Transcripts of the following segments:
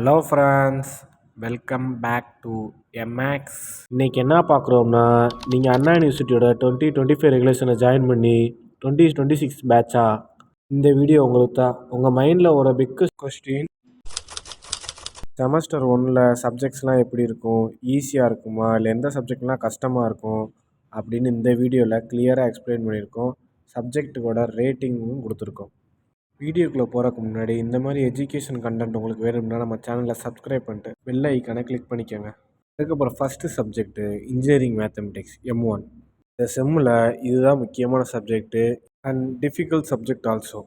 Hello friends, welcome back to MX. இன்றைக்கி என்ன பார்க்குறோம்னா, நீங்கள் அண்ணா யூனிவர்சிட்டியோட 2025 ரெகுலேஷனை ஜாயின் பண்ணி 2026 பேட்சா? இந்த வீடியோ உங்களுக்கு தான். உங்கள் மைண்டில் ஒரு பிக் கொஸ்டின், செமஸ்டர் 1ல் சப்ஜெக்ட்ஸ்லாம் எப்படி இருக்கும், ஈஸியாக இருக்குமா இல்லை எந்த சப்ஜெக்ட்லாம் கஷ்டமாக இருக்கும் அப்படின்னு இந்த வீடியோவில் கிளியராக எக்ஸ்பிளைன் பண்ணியிருக்கோம். சப்ஜெக்ட்டுக்கோட ரேட்டிங்கும் கொடுத்துருக்கோம். வீடியோக்குள்ளே போகிறதுக்கு முன்னாடி இந்த மாதிரி எஜுகேஷன் கண்டென்ட் உங்களுக்கு வேணும்னா நம்ம சேனலை சப்ஸ்கிரைப் பண்ணிட்டு பெல் ஐக்கானை கிளிக் பண்ணிக்கோங்க. அதுக்கப்புறம் first subject engineering mathematics M1. இந்த செம்மில் இதுதான் முக்கியமான subject and difficult subject also.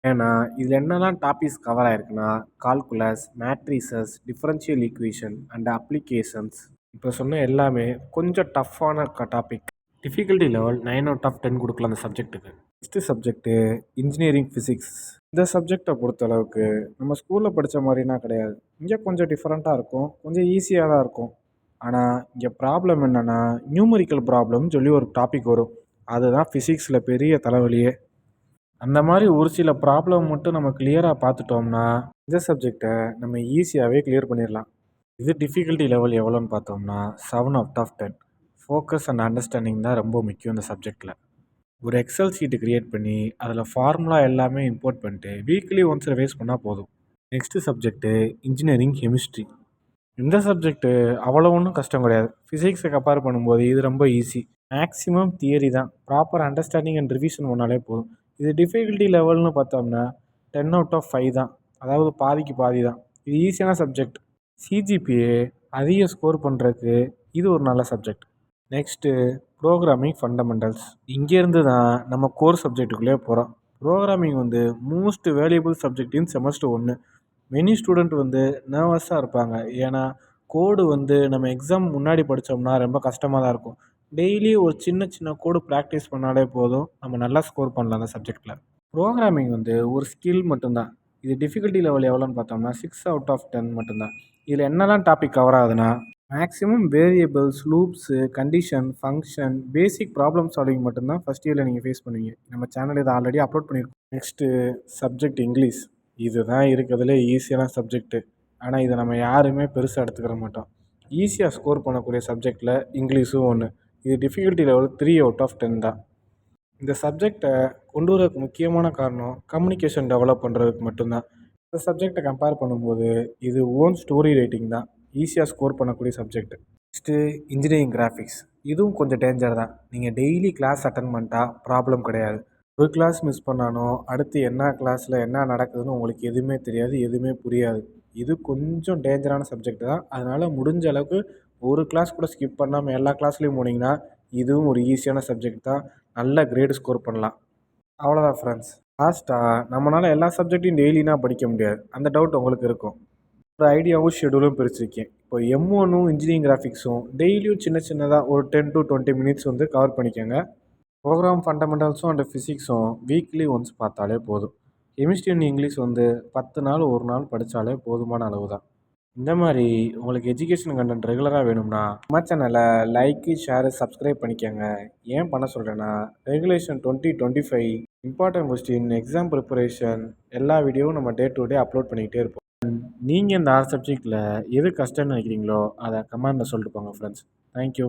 ஏன்னா இதில் என்னெல்லாம் டாபிக்ஸ் கவர் ஆகிருக்குன்னா, calculus, matrices, differential equation and applications. இப்போ சொன்ன எல்லாமே கொஞ்சம் டஃப்பான டாபிக். டிஃபிகல்ட்டி லெவல் 9/10 கொடுக்கலாம் அந்த சப்ஜெக்ட்டுக்கு. Next subject engineering physics. இந்த சப்ஜெக்டை பொறுத்தளவுக்கு நம்ம ஸ்கூலில் படித்த மாதிரினா கிடையாது. இங்கே கொஞ்சம் டிஃப்ரெண்ட்டாக இருக்கும், கொஞ்சம் ஈஸியாக தான் இருக்கும். ஆனால் இங்கே ப்ராப்ளம் என்னென்னா, நியூமரிக்கல் ப்ராப்ளம்னு சொல்லி ஒரு டாபிக் வரும். அதுதான் ஃபிசிக்ஸில் பெரிய தலைவலியே. அந்த மாதிரி ஒரு சில ப்ராப்ளம் மட்டும் நம்ம கிளியராக பார்த்துட்டோம்னா இந்த சப்ஜெக்டை நம்ம ஈஸியாகவே கிளியர் பண்ணிடலாம். இது டிஃபிகல்ட்டி லெவல் எவ்வளோன்னு பார்த்தோம்னா 7/10. ஃபோக்கஸ் அண்ட் அண்டர்ஸ்டாண்டிங் தான் ரொம்ப முக்கியம் இந்த சப்ஜெக்டில். ஒரு எக்ஸல் ஷீட்டு க்ரியேட் பண்ணி அதில் ஃபார்முலா எல்லாமே இம்போர்ட் பண்ணிட்டு வீக்லி ஒன்ஸ் ரிவைஸ் பண்ணால் போதும். Next subject engineering chemistry. இந்த சப்ஜெக்ட்டு அவ்வளோ ஒன்றும் கஷ்டம் கிடையாது. ஃபிசிக்ஸை கம்பேர் பண்ணும்போது இது ரொம்ப ஈஸி. மேக்ஸிமம் தியரி தான், ப்ராப்பர் அண்டர்ஸ்டாண்டிங் அண்ட் ரிவிஷன் பண்ணாலே போதும். இது டிஃபிகல்ட்டி லெவல்னு பார்த்தோம்னா 10/5 தான், அதாவது பாதிக்கு பாதி தான். இது ஈஸியான சப்ஜெக்ட். சிஜிபிஏ அதிக ஸ்கோர் பண்ணுறதுக்கு இது ஒரு நல்ல சப்ஜெக்ட். Next programming fundamentals. இங்கேருந்து தான் நம்ம கோர் சப்ஜெக்ட்டுக்குள்ளே போகிறோம். Programming most valuable subject in semester 1. Many student நர்வஸாக இருப்பாங்க. ஏன்னா கோடு நம்ம எக்ஸாம் முன்னாடி படித்தோம்னா ரொம்ப கஷ்டமாக தான் இருக்கும். டெய்லி ஒரு சின்ன சின்ன கோடு ப்ராக்டிஸ் பண்ணாலே போதும், நம்ம நல்லா ஸ்கோர் பண்ணலாம் அந்த சப்ஜெக்டில். ப்ரோக்ராமிங் ஒரு ஸ்கில் மட்டும்தான். இது டிஃபிகல்ட்டி லெவல் எவ்வளோன்னு பார்த்தோம்னா 6/10 மட்டும்தான். இதில் என்னெல்லாம் டாபிக் கவர் ஆகுதுன்னா, maximum variables, loops, condition, function, பேசிக் ப்ராப்ளம் சால்விங் மட்டும்தான் ஃபஸ்ட் இயரில் நீங்கள் ஃபேஸ் பண்ணுவீங்க. நம்ம சேனல் இதை ஆல்ரெடி அப்லோட் பண்ணியிருக்கோம். Next subject English. இதுதான் இருக்கிறதுலே ஈஸியான சப்ஜெக்ட்டு. ஆனால் இதை நம்ம யாருமே பெருசாக எடுத்துக்கிற மாட்டோம். ஈஸியாக ஸ்கோர் பண்ணக்கூடிய சப்ஜெக்டில் இங்கிலீஷும் ஒன்று. இது டிஃபிகல்ட்டி லெவல் 3/10 தான். இந்த சப்ஜெக்டை கொண்டு வரதுக்கு முக்கியமான காரணம் கம்யூனிகேஷன் டெவலப் பண்ணுறதுக்கு மட்டும்தான். இந்த சப்ஜெக்டை கம்பேர் பண்ணும்போது இது ஓன் ஸ்டோரி ரைட்டிங் தான் ஈஸியாக ஸ்கோர் பண்ணக்கூடிய சப்ஜெக்ட். Next engineering graphics. இதுவும் கொஞ்சம் டேஞ்சர் தான். நீங்கள் டெய்லி கிளாஸ் அட்டன் பண்ணிட்டா ப்ராப்ளம் கிடையாது. ஒரு கிளாஸ் மிஸ் பண்ணாலும் அடுத்து என்ன கிளாஸில் என்ன நடக்குதுன்னு உங்களுக்கு எதுவுமே தெரியாது, எதுவுமே புரியாது. இது கொஞ்சம் டேஞ்சரான சப்ஜெக்ட் தான். அதனால் முடிஞ்ச அளவுக்கு ஒரு கிளாஸ் கூட ஸ்கிப் பண்ணாமல் எல்லா கிளாஸ்லேயும் போனீங்கன்னா இதுவும் ஒரு ஈஸியான சப்ஜெக்ட் தான். நல்ல கிரேடு ஸ்கோர் பண்ணலாம். அவ்வளோதான் ஃப்ரெண்ட்ஸ். லாஸ்ட்டாக நம்மளால் எல்லா சப்ஜெக்டையும் டெய்லினா படிக்க முடியாது, அந்த டவுட் உங்களுக்கு இருக்கும். ஒரு ஐடியாவும் ஷெடியூலும் பிரிச்சிருக்கேன். இப்போ M1ம் இன்ஜினியரிங் கிராஃபிக்ஸும் டெய்லியும் சின்ன சின்னதாக ஒரு 10 to 20 மினிட்ஸ் கவர் பண்ணிக்கோங்க. ப்ரோக்ராம் ஃபண்டமெண்டல்ஸும் அண்ட் ஃபிசிக்ஸும் வீக்லி ஒன்ஸ் பார்த்தாலே போதும். கெமிஸ்ட்ரி அண்ட் இங்கிலீஷ் 10 நாள் ஒரு நாள் படித்தாலே போதுமான அளவு தான். இந்த மாதிரி உங்களுக்கு எஜுகேஷன் கண்டென்ட் ரெகுலராக வேணும்னா நம்ம சேனலை லைக்கு, ஷேரு, சப்ஸ்கிரைப் பண்ணிக்கோங்க. ஏன் பண்ண சொல்கிறேன்னா, regulation 2025 important question, exam preparation எல்லா வீடியோவும் நம்ம டே டு டே அப்லோட் பண்ணிக்கிட்டே இருப்போம். நீங்கள் இந்த 6 சப்ஜெக்டில் எது கஷ்டம்னு நினைக்கிறீங்களோ அதை கமெண்டில் சொல்லிட்டு போங்க ஃப்ரெண்ட்ஸ். தேங்க்யூ.